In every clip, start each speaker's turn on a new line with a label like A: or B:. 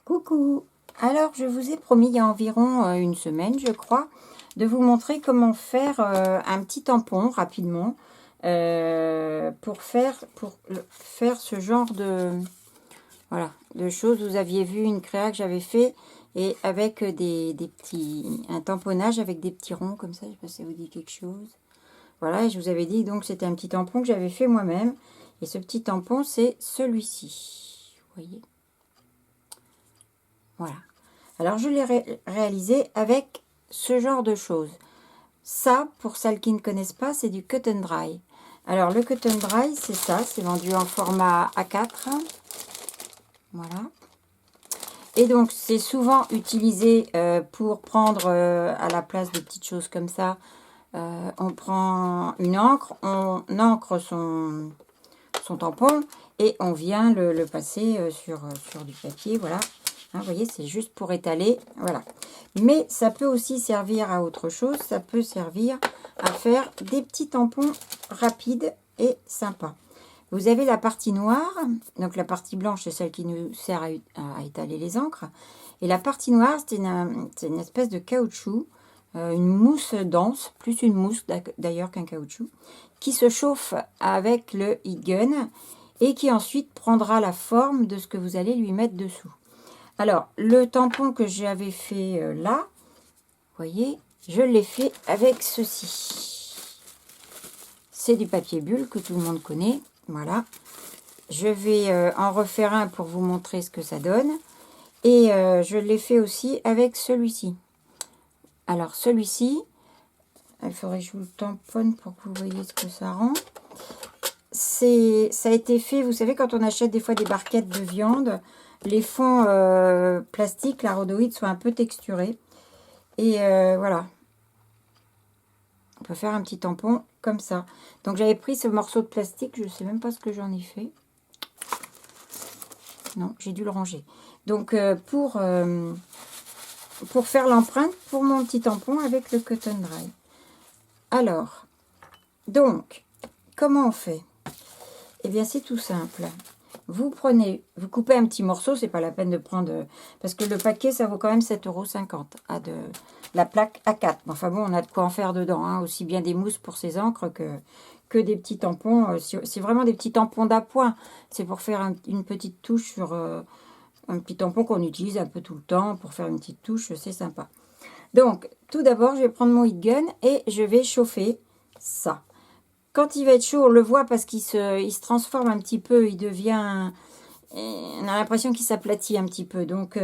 A: Coucou! Alors, je vous ai promis il y a environ une semaine, je crois, de vous montrer comment faire un petit tampon rapidement pour faire ce genre voilà, de choses. Vous aviez vu une créa que j'avais fait et avec un tamponnage avec des petits ronds comme ça, je ne sais pas si ça vous dit quelque chose. Voilà, et je vous avais dit donc c'était un petit tampon que j'avais fait moi-même. Et ce petit tampon, c'est celui-ci. Vous voyez? Voilà. Alors, je l'ai réalisé avec ce genre de choses. Ça, pour celles qui ne connaissent pas, c'est du cut and dry. Alors, le cut and dry, c'est ça. C'est vendu en format A4. Voilà. Et donc, c'est souvent utilisé pour prendre à la place de petites choses comme ça. On prend une encre, on encre son tampon et on vient le passer sur du papier. Voilà. Hein, vous voyez, c'est juste pour étaler, voilà. Mais ça peut aussi servir à autre chose. Ça peut servir à faire des petits tampons rapides et sympas. Vous avez la partie noire, donc la partie blanche, c'est celle qui nous sert à étaler les encres. Et la partie noire, c'est une espèce de caoutchouc, une mousse dense, plus une mousse d'ailleurs qu'un caoutchouc, qui se chauffe avec le heat gun et qui ensuite prendra la forme de ce que vous allez lui mettre dessous. Alors, le tampon que j'avais fait là, vous voyez, je l'ai fait avec ceci. C'est du papier bulle que tout le monde connaît. Voilà. Je vais en refaire un pour vous montrer ce que ça donne. Et je l'ai fait aussi avec celui-ci. Alors, celui-ci, il faudrait que je vous le tamponne pour que vous voyez ce que ça rend. Ça a été fait, vous savez, quand on achète des fois des barquettes de viande, les fonds plastiques, la rhodoïde, sont un peu texturés. Et voilà. On peut faire un petit tampon comme ça. Donc j'avais pris ce morceau de plastique, je ne sais même pas ce que j'en ai fait. Non, j'ai dû le ranger. Donc pour faire l'empreinte pour mon petit tampon avec le cut and dry. Alors, donc, comment on fait? Eh bien, c'est tout simple. Vous coupez un petit morceau, c'est pas la peine de prendre... Parce que le paquet, ça vaut quand même 7,50 € de la plaque A4. Enfin bon, on a de quoi en faire dedans, hein, aussi bien des mousses pour ces encres que des petits tampons. C'est vraiment des petits tampons d'appoint. C'est pour faire une petite touche sur un petit tampon qu'on utilise un peu tout le temps. Pour faire une petite touche, c'est sympa. Donc, tout d'abord, je vais prendre mon heat gun et je vais chauffer ça. Quand il va être chaud, on le voit parce qu'il se transforme un petit peu, il devient... On a l'impression qu'il s'aplatit un petit peu. Donc,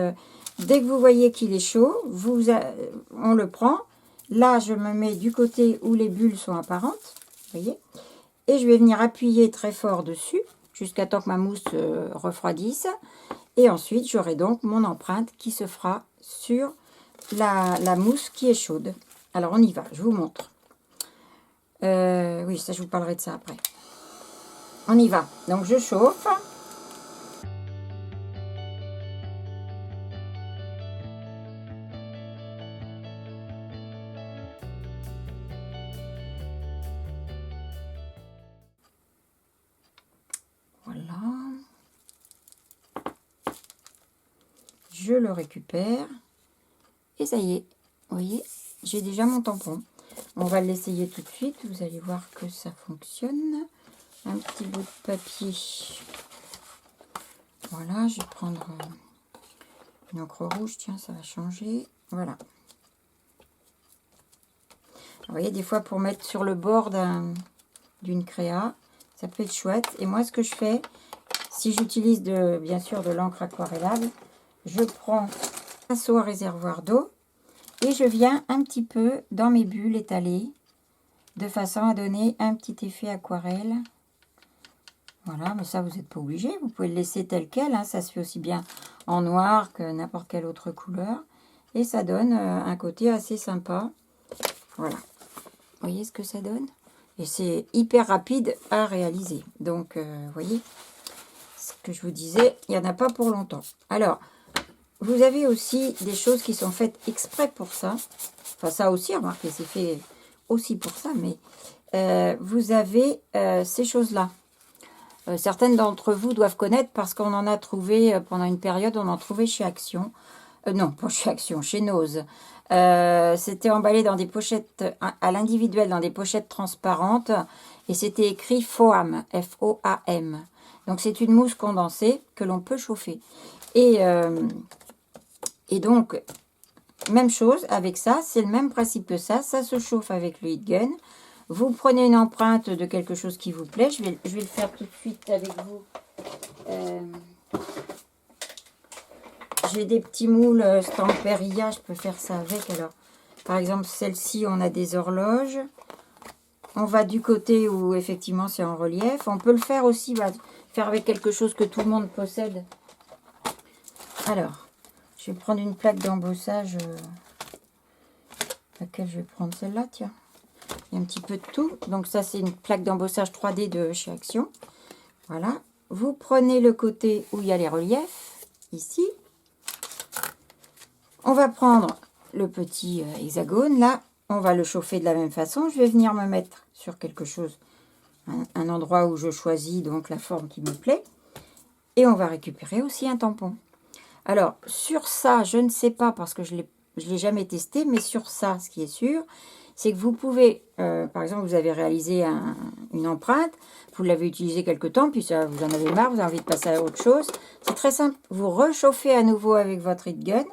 A: dès que vous voyez qu'il est chaud, on le prend. Là, je me mets du côté où les bulles sont apparentes. Vous voyez? Et je vais venir appuyer très fort dessus jusqu'à temps que ma mousse refroidisse. Et ensuite, j'aurai donc mon empreinte qui se fera sur la mousse qui est chaude. Alors, on y va. Je vous montre. Oui, ça, je vous parlerai de ça après. On y va. Donc, je chauffe. Voilà. Je le récupère. Et ça y est. Vous voyez, j'ai déjà mon tampon. On va l'essayer tout de suite. Vous allez voir que ça fonctionne. Un petit bout de papier. Voilà, je vais prendre une encre rouge. Tiens, ça va changer. Voilà. Vous voyez, des fois, pour mettre sur le bord d'une créa, ça peut être chouette. Et moi, ce que je fais, si j'utilise bien sûr de l'encre aquarellable, je prends un seau à réservoir d'eau et je viens un petit peu dans mes bulles étalées de façon à donner un petit effet aquarelle. Voilà, mais ça, vous n'êtes pas obligé. Vous pouvez le laisser tel quel. Hein, ça se fait aussi bien en noir que n'importe quelle autre couleur. Et ça donne un côté assez sympa. Voilà. Vous voyez ce que ça donne? Et c'est hyper rapide à réaliser. Donc, vous voyez, ce que je vous disais, il n'y en a pas pour longtemps. Alors, vous avez aussi des choses qui sont faites exprès pour ça. Enfin, ça aussi, remarquez, c'est fait aussi pour ça. Mais vous avez ces choses-là. certaines d'entre vous doivent connaître parce qu'on en a trouvé pendant une période, on en trouvait chez Action. Non, pas chez Action, chez Nose. C'était emballé dans des pochettes à l'individuel, dans des pochettes transparentes. Et c'était écrit FOAM, F-O-A-M. Donc c'est une mousse condensée que l'on peut chauffer. Et donc, même chose avec ça, c'est le même principe que ça. Ça se chauffe avec le heat gun. Vous prenez une empreinte de quelque chose qui vous plaît. Je vais le faire tout de suite avec vous. J'ai des petits moules Stamperia, je peux faire ça avec. Alors, par exemple, celle-ci, on a des horloges. On va du côté où, effectivement, c'est en relief. On peut le faire aussi, faire avec quelque chose que tout le monde possède. Alors, je vais prendre une plaque d'embossage. Laquelle je vais prendre celle-là, tiens. Il y a un petit peu de tout. Donc ça, c'est une plaque d'embossage 3D de chez Action. Voilà. Vous prenez le côté où il y a les reliefs, ici. On va prendre le petit hexagone, là. On va le chauffer de la même façon. Je vais venir me mettre sur quelque chose, un endroit où je choisis donc la forme qui me plaît. Et on va récupérer aussi un tampon. Alors, sur ça, je ne sais pas parce que je ne l'ai jamais testé, mais sur ça, ce qui est sûr, c'est que vous pouvez, par exemple, vous avez réalisé une empreinte, vous l'avez utilisée quelque temps, puis ça, vous en avez marre, vous avez envie de passer à autre chose. C'est très simple, vous rechauffez à nouveau avec votre heat gun,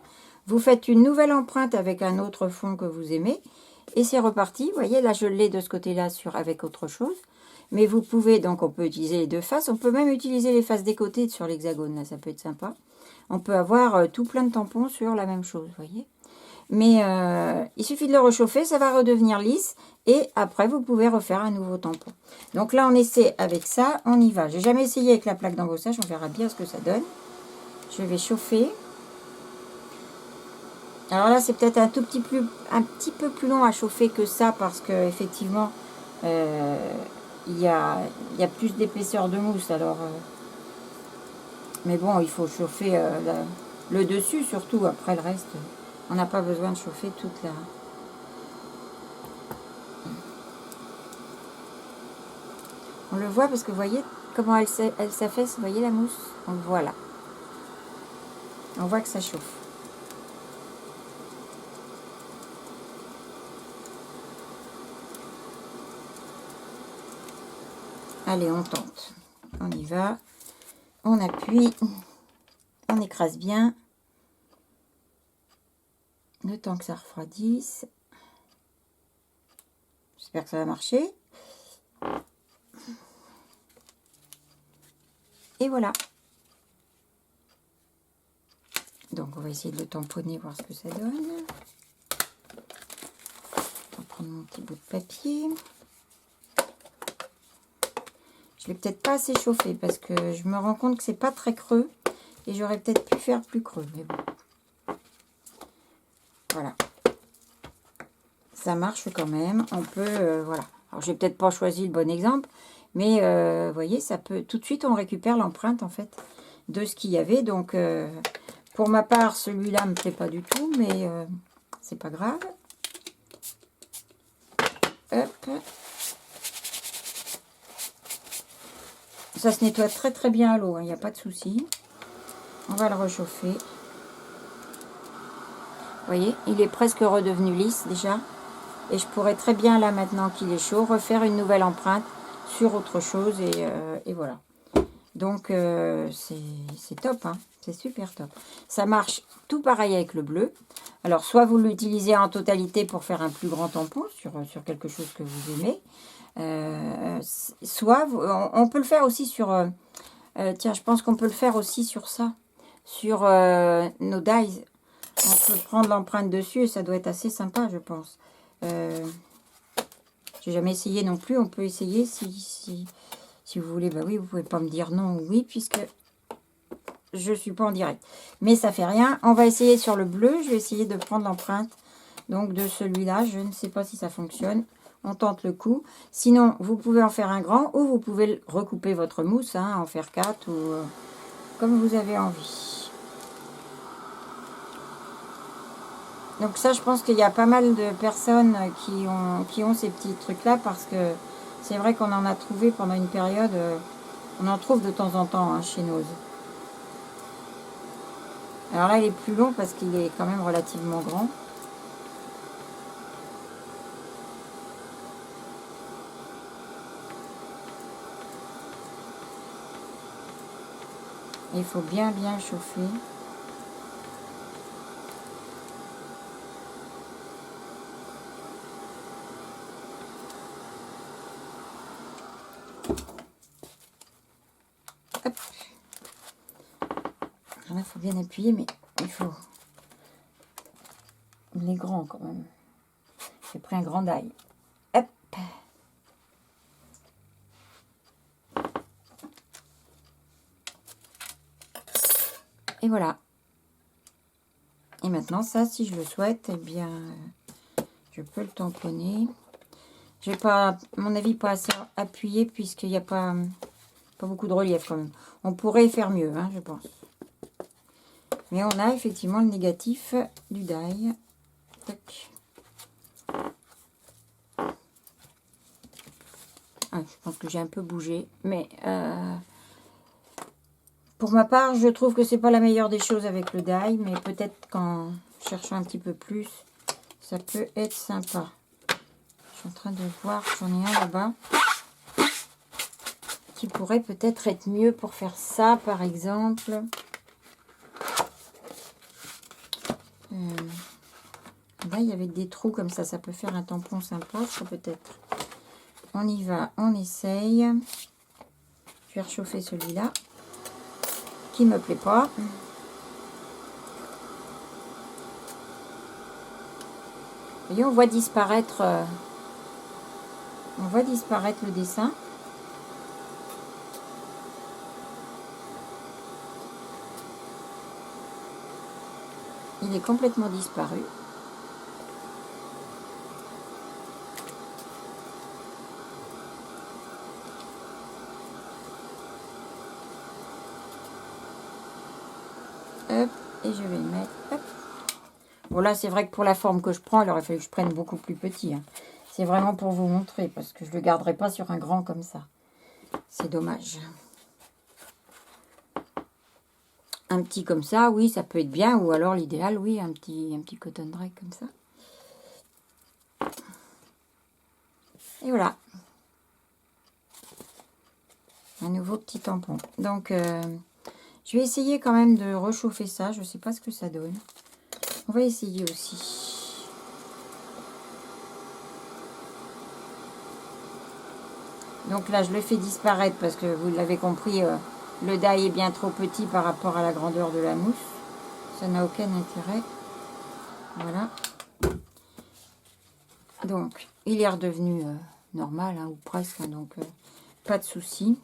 A: vous faites une nouvelle empreinte avec un autre fond que vous aimez, et c'est reparti. Vous voyez, là, je l'ai de ce côté-là avec autre chose. Mais vous pouvez, donc on peut utiliser les deux faces, on peut même utiliser les faces des côtés sur l'hexagone, là, ça peut être sympa. On peut avoir tout plein de tampons sur la même chose, vous voyez. Mais il suffit de le réchauffer, ça va redevenir lisse. Et après, vous pouvez refaire un nouveau tampon. Donc là, on essaie avec ça, on y va. J'ai jamais essayé avec la plaque d'embossage, on verra bien ce que ça donne. Je vais chauffer. Alors là, c'est peut-être un petit peu plus long à chauffer que ça, parce que effectivement, il y a plus d'épaisseur de mousse. Alors, mais bon, il faut chauffer le dessus surtout. Après le reste, on n'a pas besoin de chauffer toute la... On le voit parce que vous voyez comment elle s'affaisse. Vous voyez la mousse? Donc voilà. On voit que ça chauffe. Allez, on tente. On y va. On appuie. On écrase bien. Le temps que ça refroidisse. J'espère que ça va marcher. Et voilà. Donc on va essayer de le tamponner, voir ce que ça donne. Je vais prendre mon petit bout de papier. Je l'ai peut-être pas assez chauffé parce que je me rends compte que c'est pas très creux. Et j'aurais peut-être pu faire plus creux. Mais bon. Voilà. Ça marche quand même. On peut, voilà. Alors j'ai peut-être pas choisi le bon exemple. Mais vous voyez, ça peut... Tout de suite, on récupère l'empreinte en fait de ce qu'il y avait. Donc... pour ma part, celui-là ne me plaît pas du tout, mais c'est pas grave. Hop. Ça se nettoie très très bien à l'eau, il n'y a pas de souci. On va le réchauffer. Vous voyez, il est presque redevenu lisse déjà. Et je pourrais très bien, là maintenant qu'il est chaud, refaire une nouvelle empreinte sur autre chose. Et voilà. Donc c'est top, hein. C'est super top. Ça marche tout pareil avec le bleu. Alors soit vous l'utilisez en totalité pour faire un plus grand tampon sur quelque chose que vous aimez. Soit on peut le faire aussi sur... tiens, je pense qu'on peut le faire aussi sur ça. Sur nos dies. On peut prendre l'empreinte dessus et ça doit être assez sympa, je pense. J'ai jamais essayé non plus. On peut essayer si vous voulez. Bah oui, vous pouvez pas me dire non ou oui puisque je suis pas en direct. Mais ça fait rien. On va essayer sur le bleu. Je vais essayer de prendre l'empreinte donc de celui-là. Je ne sais pas si ça fonctionne. On tente le coup. Sinon, vous pouvez en faire un grand ou vous pouvez recouper votre mousse, hein, en faire 4 ou comme vous avez envie. Donc ça, je pense qu'il y a pas mal de personnes qui ont ces petits trucs-là parce que c'est vrai qu'on en a trouvé pendant une période. On en trouve de temps en temps hein, chez Nose. Alors là, il est plus long parce qu'il est quand même relativement grand. Il faut bien chauffer. Hop. Alors là, il faut bien appuyer, mais il faut... Il est grand quand même. J'ai pris un grand d'ail. Hop. Et voilà. Et maintenant, ça, si je le souhaite, eh bien, je peux le tamponner. Je vais pas, à mon avis, pas assez appuyer puisqu'il n'y a pas beaucoup de relief quand même. On pourrait faire mieux, hein, je pense. Mais on a effectivement le négatif du die. Tac. Ah, je pense que j'ai un peu bougé, mais pour ma part, je trouve que c'est pas la meilleure des choses avec le die, mais peut-être qu'en cherchant un petit peu plus, ça peut être sympa. Je suis en train de voir, j'en ai un là-bas qui pourrait peut-être être mieux pour faire ça, par exemple. Là, il y avait des trous comme ça peut faire un tampon sympa, ça peut-être. On y va, on essaye. Je vais réchauffer celui-là, qui ne me plaît pas. Vous voyez, on voit disparaître le dessin. Il est complètement disparu. Hop, et je vais le mettre. Hop. Bon, là, c'est vrai que pour la forme que je prends, il aurait fallu que je prenne beaucoup plus petit. Hein. C'est vraiment pour vous montrer, parce que je ne le garderai pas sur un grand comme ça. C'est dommage. Un petit comme ça, oui, ça peut être bien. Ou alors, l'idéal, oui, un petit cotton dry comme ça. Et voilà. Un nouveau petit tampon. Donc, je vais essayer quand même de réchauffer ça. Je ne sais pas ce que ça donne. On va essayer aussi. Donc là, je le fais disparaître parce que vous l'avez compris, le die est bien trop petit par rapport à la grandeur de la mousse. Ça n'a aucun intérêt. Voilà. Donc, il est redevenu normal, hein, ou presque, hein, donc pas de souci.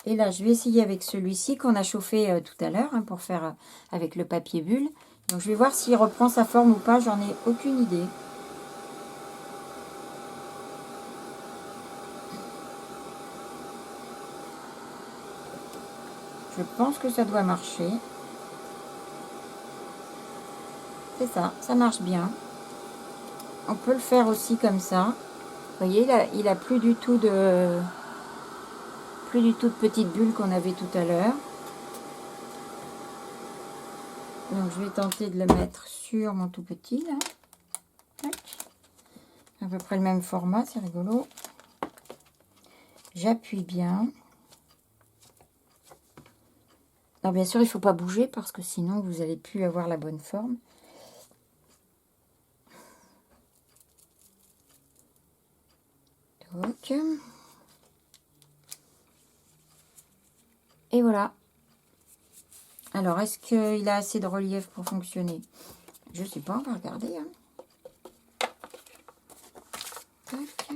A: Et là, je vais essayer avec celui-ci qu'on a chauffé tout à l'heure, hein, pour faire avec le papier bulle. Donc, je vais voir s'il reprend sa forme ou pas, j'en ai aucune idée. Je pense que ça doit marcher. C'est ça, ça marche bien. On peut le faire aussi comme ça. Vous voyez, il a plus du tout de petites bulles qu'on avait tout à l'heure. Donc je vais tenter de le mettre sur mon tout petit là. Tac. À peu près le même format, c'est rigolo. J'appuie bien. Alors bien sûr, il ne faut pas bouger parce que sinon vous n'allez plus avoir la bonne forme. Donc. Et voilà. Alors, est-ce qu'il a assez de relief pour fonctionner? Je ne sais pas, on va regarder. Hein. Tac.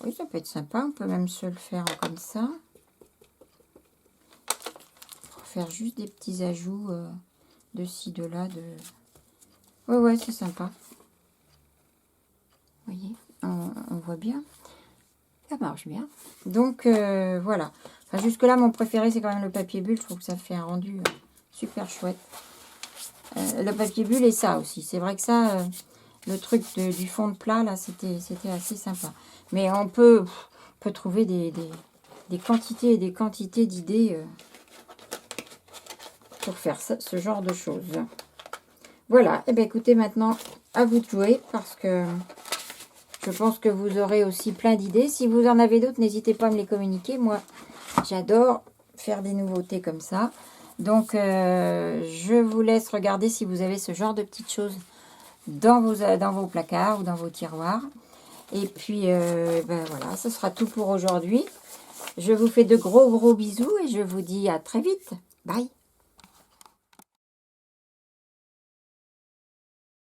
A: Oui, ça peut être sympa. On peut même se le faire comme ça. Pour faire juste des petits ajouts de ci, de là. Ouais, c'est sympa. Vous voyez, on voit bien. Ça marche bien. Donc, voilà. Enfin, jusque-là, mon préféré, c'est quand même le papier bulle. Je trouve que ça fait un rendu super chouette. Le papier bulle et ça aussi. C'est vrai que ça, le truc du fond de plat, là, c'était assez sympa. Mais on peut peut trouver des quantités et des quantités d'idées pour faire ce genre de choses. Voilà, et bien écoutez, maintenant, à vous de jouer, parce que je pense que vous aurez aussi plein d'idées. Si vous en avez d'autres, n'hésitez pas à me les communiquer. Moi, j'adore faire des nouveautés comme ça. Donc, je vous laisse regarder si vous avez ce genre de petites choses dans vos placards ou dans vos tiroirs. Et puis, ben voilà, ce sera tout pour aujourd'hui. Je vous fais de gros bisous et je vous dis à très vite. Bye!